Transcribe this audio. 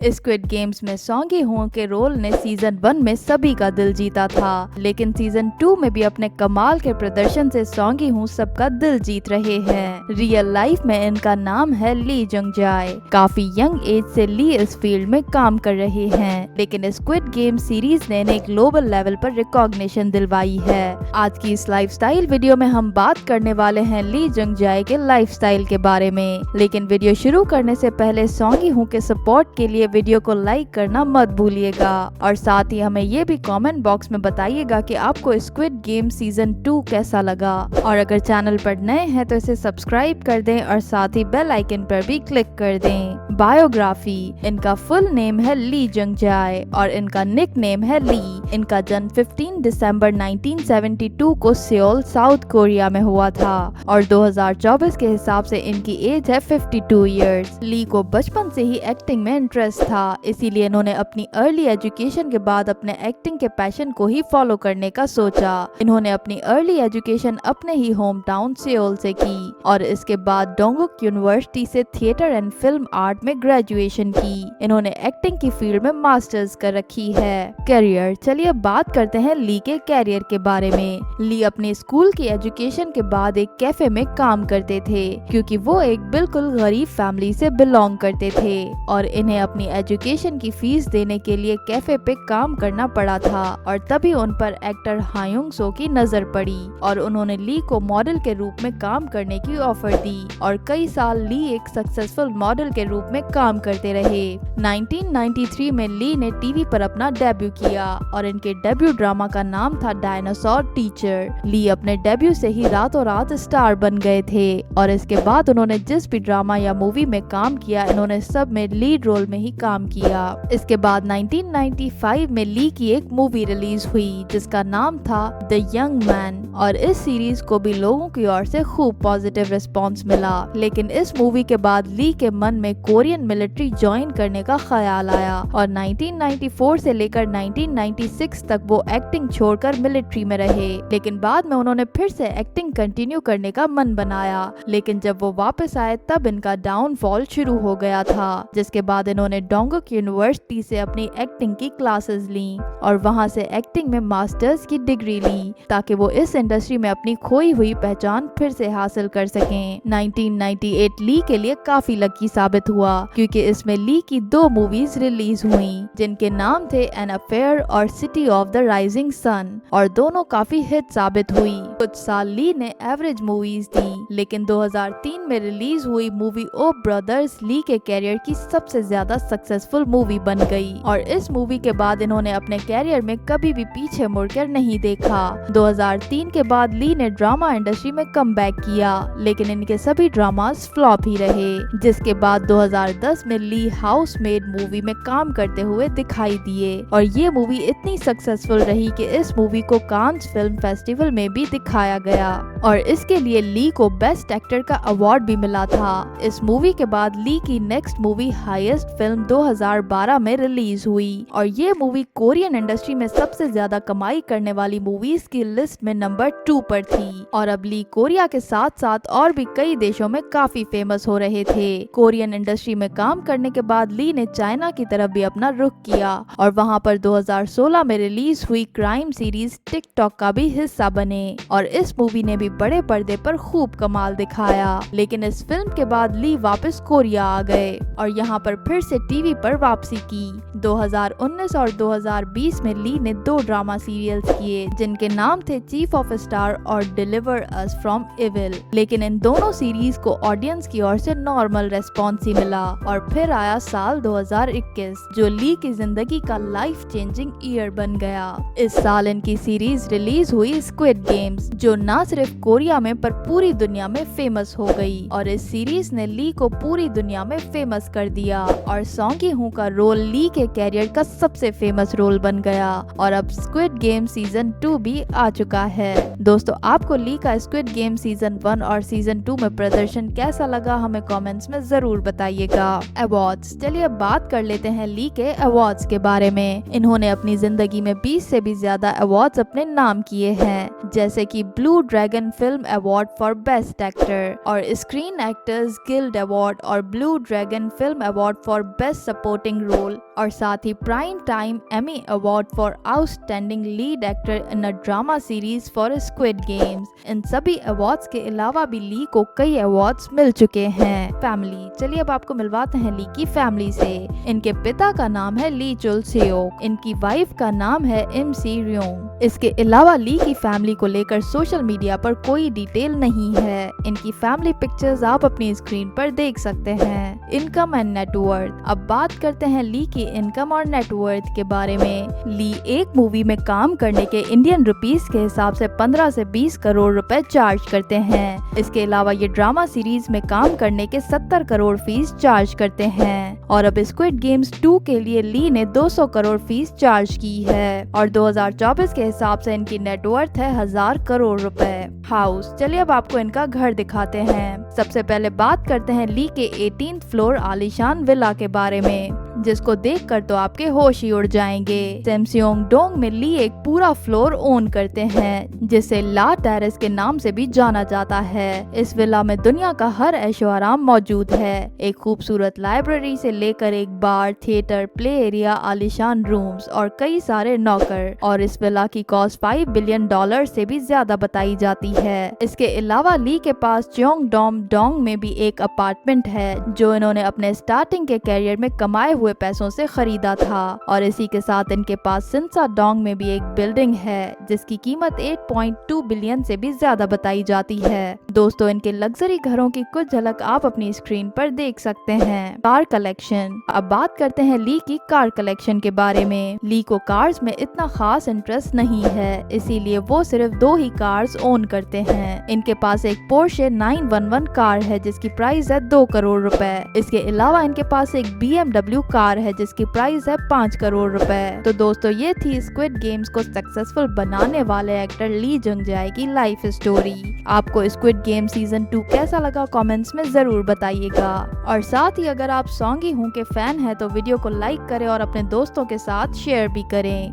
Squid games में song ही हो के रोल ने सीजन 1 में सभी का दिल जीता था, लेकिन सीजन 2 में भी अपने कमाल के प्रदर्शन से सॉन्ग ही हो सबका दिल जीत रहे हैं। रियल लाइफ में इनका नाम है ली जंग जाए। काफी यंग एज से ली इस फील्ड में काम कर रहे हैं, लेकिन स्क्विड गेम सीरीज ने इन्हें ग्लोबल लेवल पर रिकॉग्निशन दिलवाई है। आज की इस लाइफस्टाइल वीडियो में हम बात करने वाले हैं ली जंग जाए के लाइफस्टाइल के बारे में, लेकिन वीडियो शुरू करने से पहले सॉन्ग ही हूँ के सपोर्ट के लिए वीडियो को लाइक करना मत भूलिएगा और साथ ही हमें ये भी कमेंट बॉक्स में बताइएगा कि आपको स्क्विड गेम सीजन 2 कैसा लगा। और अगर चैनल पर नए हैं तो इसे सब्सक्राइब कर दें और साथ ही बेल आइकन पर भी क्लिक कर दें। बायोग्राफी। इनका फुल नेम है ली जंग जाए और इनका निक नेम है ली। इनका जन्म 15 दिसंबर 1972 को सियोल, साउथ कोरिया में हुआ था और 2024 के हिसाब से इनकी एज है 52 इयर्स। ली को बचपन से ही एक्टिंग में इंटरेस्ट था, इसीलिए इन्होंने अपनी अर्ली एजुकेशन के बाद अपने एक्टिंग के पैशन को ही फॉलो करने का सोचा। इन्होंने अपनी अर्ली एजुकेशन अपने ही होम टाउन सियोल से की और इसके बाद डोंगुक यूनिवर्सिटी से थिएटर एंड फिल्म आर्ट में ग्रेजुएशन की। इन्होंने एक्टिंग की फील्ड में मास्टर्स कर रखी है। करियर। चलिए अब बात करते हैं ली के कैरियर के बारे में। ली अपने स्कूल की एजुकेशन के बाद एक कैफे में काम करते थे, क्योंकि वो एक बिल्कुल गरीब फैमिली से बिलोंग करते थे और इन्हें अपनी एजुकेशन की फीस देने के लिए कैफे पे काम करना पड़ा था। और तभी उन पर एक्टर हायुंग सो की नजर पड़ी और उन्होंने ली को मॉडल के रूप में काम करने की ऑफर दी और कई साल ली एक सक्सेसफुल मॉडल के रूप में काम करते रहे। 1993 में ली ने टीवी पर अपना डेब्यू किया और इनके डेब्यू ड्रामा का नाम था डायनासोर टीचर। ली अपने डेब्यू से ही रातों रात स्टार बन गए थे और इसके बाद उन्होंने जिस भी ड्रामा या मूवी में काम किया, इन्होंने सब में लीड रोल में ही काम किया। इसके बाद 1995 में ली की एक मूवी रिलीज हुई जिसका नाम था द यंग मैन और इस सीरीज को भी लोगों की ओर से खूब पॉजिटिव रिस्पांस मिला। लेकिन इस मूवी के बाद ली के मन में कोरियन मिलिट्री ज्वाइन करने का ख्याल आया और 1994 से लेकर 1996 तक वो एक्टिंग छोड़कर मिलिट्री में रहे, लेकिन बाद में उन्होंने फिर से एक्टिंग कंटिन्यू करने का मन बनाया। लेकिन जब वो वापस आए तब इनका डाउनफॉल शुरू हो गया था, जिसके बाद इन्होंने डोंगुक यूनिवर्सिटी से अपनी एक्टिंग की क्लासेस ली और वहां से एक्टिंग में मास्टर्स की डिग्री ली ताकि वो इस इंडस्ट्री में अपनी खोई हुई पहचान फिर से हासिल कर सकें। 1998 ली के लिए काफी लकी साबित हुआ, क्योंकि इसमें ली की 2 मूवीज रिलीज हुई जिनके नाम थे एन अफेयर और city of the rising sun और दोनों काफी हिट साबित हुई। कुछ साल ली ने एवरेज मूवीज दी, लेकिन 2003 में रिलीज हुई मूवी ओ ब्रदर्स ली के कैरियर की सबसे ज्यादा सक्सेसफुल मूवी बन गई और इस मूवी के बाद इन्होंने अपने कैरियर में कभी भी पीछे मुड़कर नहीं देखा। 2003 के बाद ली ने ड्रामा इंडस्ट्री में कमबैक किया, लेकिन इनके सभी ड्रामास फ्लॉप ही रहे, जिसके बाद 2010 में ली हाउसमेड मूवी में काम करते हुए दिखाई दिए और ये मूवी इतनी सक्सेसफुल रही कि इस मूवी को कांस फिल्म फेस्टिवल में भी दिखाया गया और इसके लिए ली को बेस्ट एक्टर का अवार्ड भी मिला था। इस मूवी के बाद ली की नेक्स्ट मूवी हाईएस्ट फिल्म 2012 में रिलीज हुई और ये मूवी कोरियन इंडस्ट्री में सबसे ज्यादा कमाई करने वाली मूवीज की लिस्ट में नंबर 2 पर थी और अब ली कोरिया के साथ साथ और भी कई देशों में काफी फेमस हो रहे थे। कोरियन इंडस्ट्री में काम करने के बाद ली ने चाइना की तरफ भी अपना रुख किया और वहां पर 2016 में रिलीज हुई क्राइम सीरीज टिकटॉक का भी हिस्सा बने और इस मूवी ने भी बड़े पर्दे पर खूब कमाल दिखाया। लेकिन इस फिल्म के बाद ली वापस कोरिया आ गए और यहाँ पर फिर से टीवी पर वापसी की। 2019 और 2020 में ली ने 2 ड्रामा सीरियल्स किए जिनके नाम थे चीफ ऑफ स्टार और डिलीवर अस फ्रॉम इविल, लेकिन इन दोनों सीरीज को ऑडियंस की ओर से नॉर्मल रेस्पॉन्स ही मिला और फिर आया साल 2021 जो ली की जिंदगी का लाइफ चेंजिंग ईयर बन गया। इस साल इनकी सीरीज रिलीज हुई स्क्विड गेम्स, जो न सिर्फ कोरिया में पर पूरी दुनिया में फेमस हो गई और इस सीरीज ने ली को पूरी दुनिया में फेमस कर दिया और सॉन्ग ही हूँ का रोल ली के कैरियर का सबसे फेमस रोल बन गया और अब स्क्विड गेम सीजन 2 भी आ चुका है। दोस्तों, आपको ली का स्क्विड गेम सीजन 1 और सीजन 2 में प्रदर्शन कैसा लगा हमें कमेंट्स में जरूर बताइएगा। अवार्ड्स। चलिए अब बात कर लेते हैं ली के अवार्ड्स के बारे में। इन्होंने अपनी जिंदगी में 20 से भी ज्यादा अवार्ड्स अपने नाम किए हैं, जैसे कि Blue Dragon film award for best actor और स्क्रीन एक्टर्स गिल्ड अवार्ड और Blue Dragon film award for best best supporting role और साथ ही prime time Emmy award for outstanding lead actor in a drama series for Squid Games. इन सभी awards के अलावा भी ली को कई अवार्ड्स मिल चुके हैं। फैमिली, चलिए अब आपको मिलवाते हैं ली की फैमिली से। इनके पिता का नाम है ली चुल सेओक, इनकी वाइफ का नाम है इम सी रियोंग। इसके अलावा ली की फैमिली को लेकर सोशल मीडिया पर कोई डिटेल नहीं है। इनकी फैमिली पिक्चर्स आप अपनी स्क्रीन पर देख सकते हैं। इनकम एंड नेटवर्थ, अब बात करते हैं ली की इनकम और नेटवर्थ के बारे में। ली एक मूवी में काम करने के इंडियन रुपीस के हिसाब से 15 से 20 करोड़ रुपए चार्ज करते हैं। इसके अलावा ये ड्रामा सीरीज में काम करने के 70 करोड़ फीस चार्ज करते हैं और अब स्क्विड गेम्स 2 के लिए ली ने 200 करोड़ फीस चार्ज की है और 2024 के हिसाब से इनकी नेटवर्थ है 1000 करोड़ रुपए। हाउस, चलिए अब आपको इनका घर दिखाते हैं। सबसे पहले बात करते हैं ली के 18th फ्लोर आलीशान विला के बारे में, जिसको देखकर तो आपके होश ही उड़ जाएंगे। सेमसियोंगडोंग में ली एक पूरा फ्लोर ओन करते हैं, जिसे ला टेरेस के नाम से भी जाना जाता है। इस विला में दुनिया का हर ऐशो आराम मौजूद है। एक खूबसूरत लाइब्रेरी से लेकर एक बार, थिएटर, प्ले एरिया, आलीशान रूम्स और कई सारे नौकर। और इस विला की कॉस्ट $5 बिलियन से भी ज्यादा बताई जाती है। इसके अलावा ली के पास च्योंगडोम डोंग में भी एक अपार्टमेंट है, जो इन्होंने अपने स्टार्टिंग के कैरियर में कमाए हुए पैसों से खरीदा था। और इसी के साथ इनके पास सिंसा डोंग में भी एक बिल्डिंग है, जिसकी कीमत 8.2 बिलियन से भी ज्यादा बताई जाती है। दोस्तों, इनके लग्जरी घरों की कुछ झलक आप अपनी स्क्रीन पर देख सकते हैं। कार कलेक्शन, अब बात करते हैं ली की कार कलेक्शन के बारे में। ली को कार्स में इतना खास इंटरेस्ट नहीं है, इसीलिए वो सिर्फ 2 ही कार्स ओन करते हैं। इनके पास एक पोर्शे 911 कार है, जिसकी प्राइस है 2 करोड़ रुपए। इसके अलावा इनके पास एक BMW कार है, जिसकी प्राइस है 5 करोड़ रुपए। तो दोस्तों, ये थी स्क्विड गेम्स को सक्सेसफुल बनाने वाले एक्टर ली जंग जाए की लाइफ स्टोरी। आपको स्क्विड गेम सीजन 2 कैसा लगा कमेंट्स में जरूर बताइएगा। और साथ ही अगर आप सॉन्गी हूं के फैन हैं तो वीडियो को लाइक करें और अपने दोस्तों के साथ शेयर भी करें।